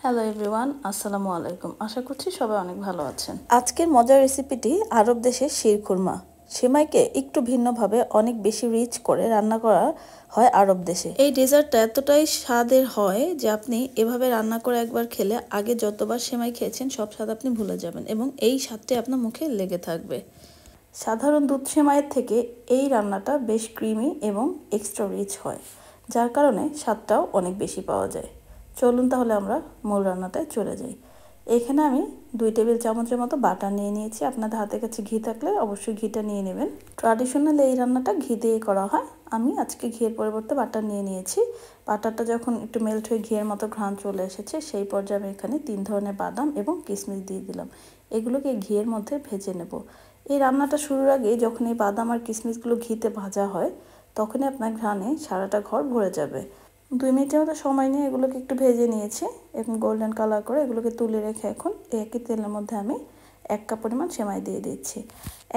Hello everyone, আসসালামু আলাইকুম। আশা করছি সবাই অনেক ভালো আছেন। আজকের মজার রেসিপিটি আরব দেশের শিরখুরমা। সেমাইকে একটু ভিন্নভাবে অনেক বেশি রিচ করে রান্না করা হয় আরব দেশে। এই ডেজার্টটা এতটাই স্বাদের হয় যে আপনি এভাবে রান্না করে একবার খেলে আগে যতবার সেমাই খেয়েছেন সব স্বাদ আপনি ভুলে যাবেন এবং এই স্বাদটি আপনার মুখে লেগে থাকবে। সাধারণ দুধ সেমাইয়ের থেকে এই রান্নাটা বেশ ক্রিমি এবং এক্সট্রা রিচ হয়, যার কারণে স্বাদটাও অনেক বেশি পাওয়া যায়। চলুন তাহলে আমরা মূল রান্নাটায় চলে যাই। এখানে আমি 2 টেবিল চামচের মতো বাটার নিয়ে নিয়েছি। আপনাদের হাতের কাছে ঘি থাকলে অবশ্যই ঘিটা নিয়ে নেবেন। ট্র্যাডিশনাল এই রান্নাটা ঘি দিয়ে করা হয়, আমি আজকে ঘিয়ের পরিবর্তে বাটার নিয়ে নিয়েছি। বাটারটা যখন একটু মেল্ট হয়ে ঘিয়ের মতো ঘ্রাণ চলে এসেছে, সেই পর্যায়ে আমি এখানে 3 ধরনের বাদাম এবং কিশমিশ দিয়ে দিলাম। এগুলোকে ঘিয়ের মধ্যে ভেজে নেব। এই রান্নাটা শুরুর আগে যখন এই বাদাম আর কিশমিশগুলো ঘিতে ভাজা হয়, তখনই আপনার ঘ্রাণে সারাটা ঘর ভরে যাবে। 2 মিনিটের মতো সময় নিয়ে এগুলোকে একটু ভেজে নিয়েছি এবং গোল্ডেন কালার করে এগুলোকে তুলে রেখে এখন একই তেলের মধ্যে আমি 1 কাপ পরিমাণ সেমাই দিয়ে দিচ্ছি।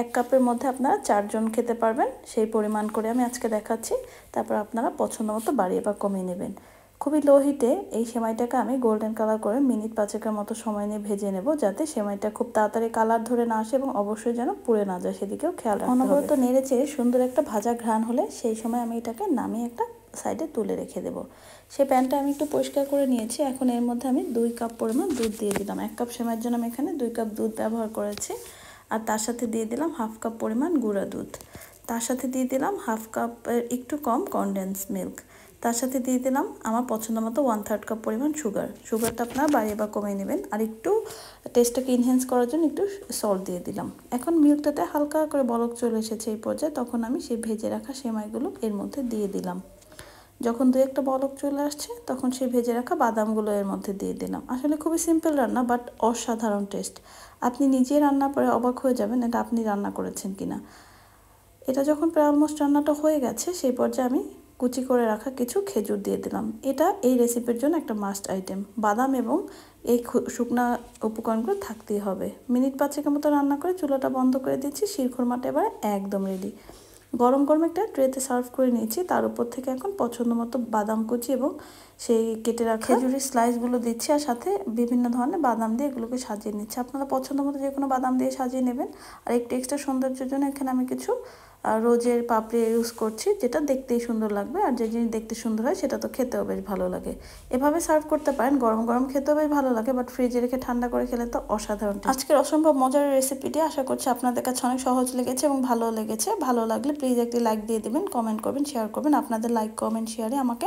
1 কাপের মধ্যে আপনারা 4 জন খেতে পারবেন, সেই পরিমাণ করে আমি আজকে দেখাচ্ছি। তারপর আপনারা পছন্দ মতো বাড়িয়ে বা কমিয়ে নেবেন। খুবই লো হিটে এই সেমাইটাকে আমি গোল্ডেন কালার করে মিনিট 5-এর মতো সময় নিয়ে ভেজে নেব, যাতে সেমাইটা খুব তাড়াতাড়ি কালার ধরে না আসে এবং অবশ্যই যেন পুড়ে না যায়, সেদিকেও খেয়াল রাখতে হবে। অনবরত নেড়ে চেড়ে সুন্দর একটা ভাজা ঘ্রাণ হলে সেই সময় আমি এটাকে নামিয়ে একটা সাইডে তুলে রেখে দেব। সেই প্যানটা আমি একটু পরিষ্কার করে নিয়েছি। এখন এর মধ্যে আমি 2 কাপ পরিমাণ দুধ দিয়ে দিলাম। 1 কাপ সেমাইয়ের জন্য আমি এখানে 2 কাপ দুধ ব্যবহার করেছি। আর তার সাথে দিয়ে দিলাম 1/2 কাপ পরিমাণ গুঁড়া দুধ। তার সাথে দিয়ে দিলাম 1/2 কাপের একটু কম কনডেন্স মিল্ক। তার সাথে দিয়ে দিলাম আমার পছন্দ মতো 1/3 কাপ পরিমাণ সুগারটা আপনারা বাড়িয়ে বা কমিয়ে নেবেন। আর একটু টেস্টটাকে ইনহ্যান্স করার জন্য একটু সল্ট দিয়ে দিলাম। এখন মিল্কটাতে হালকা করে বলক চলে এসেছে এই পর্যায়ে, তখন আমি সেই ভেজে রাখা সেমাইগুলো এর মধ্যে দিয়ে দিলাম। যখন 2-একটা বলক চলে আসছে, তখন সেই ভেজে রাখা বাদামগুলো এর মধ্যে দিয়ে দিলাম। আসলে খুবই সিম্পল রান্না, বাট অসাধারণ টেস্ট। আপনি নিজে রান্না করে অবাক হয়ে যাবেন এটা আপনি রান্না করেছেন কিনা। এটা যখন প্রায় অলমোস্ট রান্নাটা হয়ে গেছে, সেই পর্যায়ে আমি কুচি করে রাখা কিছু খেজুর দিয়ে দিলাম। এটা এই রেসিপির জন্য একটা মাস্ট আইটেম। বাদাম এবং এই শুকনা উপকরণগুলো থাকতেই হবে। মিনিট 5-এর মতো রান্না করে চুলাটা বন্ধ করে দিচ্ছি। শিরখুরমাটা এবার একদম রেডি। গরম গরম একটা ট্রেতে সার্ভ করে নিয়েছি। তার উপর থেকে এখন পছন্দ মতো বাদাম কুচি এবং সেই কেটে রাখা খেজুরের স্লাইসগুলো দিচ্ছি, আর সাথে বিভিন্ন ধরনের বাদাম দিয়ে এগুলোকে সাজিয়ে নিচ্ছি। আপনারা পছন্দ মতো যে কোনো বাদাম দিয়ে সাজিয়ে নেবেন। আর একটু এক্সট্রা সৌন্দর্যের জন্য এখানে আমি কিছু রোজের পাপড়ি ইউজ করছি, যেটা দেখতেই সুন্দর লাগবে। আর যে জিনিস দেখতে সুন্দর হয় সেটা তো খেতেও বেশ ভালো লাগে। এভাবে সার্ভ করতে পারেন, গরম গরম খেতেও বেশ ভালো লাগে, বাট ফ্রিজে রেখে ঠান্ডা করে খেলে তো অসাধারণ। আজকের অসম্ভব মজার রেসিপিটি আশা করছি আপনাদের কাছে অনেক সহজ লেগেছে এবং ভালো লেগেছে। ভালো লাগলে প্লিজ একটি লাইক দিয়ে দেবেন, কমেন্ট করবেন, শেয়ার করবেন। আপনাদের লাইক, কমেন্ট, শেয়ারে আমাকে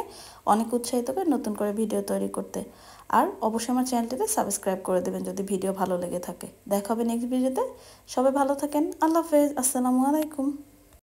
অনেক উৎসাহিত করে নতুন করে ভিডিও তৈরি করতে। আর অবশ্যই আমার চ্যানেলটিতে সাবস্ক্রাইব করে দেবেন যদি ভিডিও ভালো লেগে থাকে। দেখা হবে নেক্সট ভিডিওতে। সবাই ভালো থাকেন। আল্লাহ হাফেজ। আসসালামু আলাইকুম।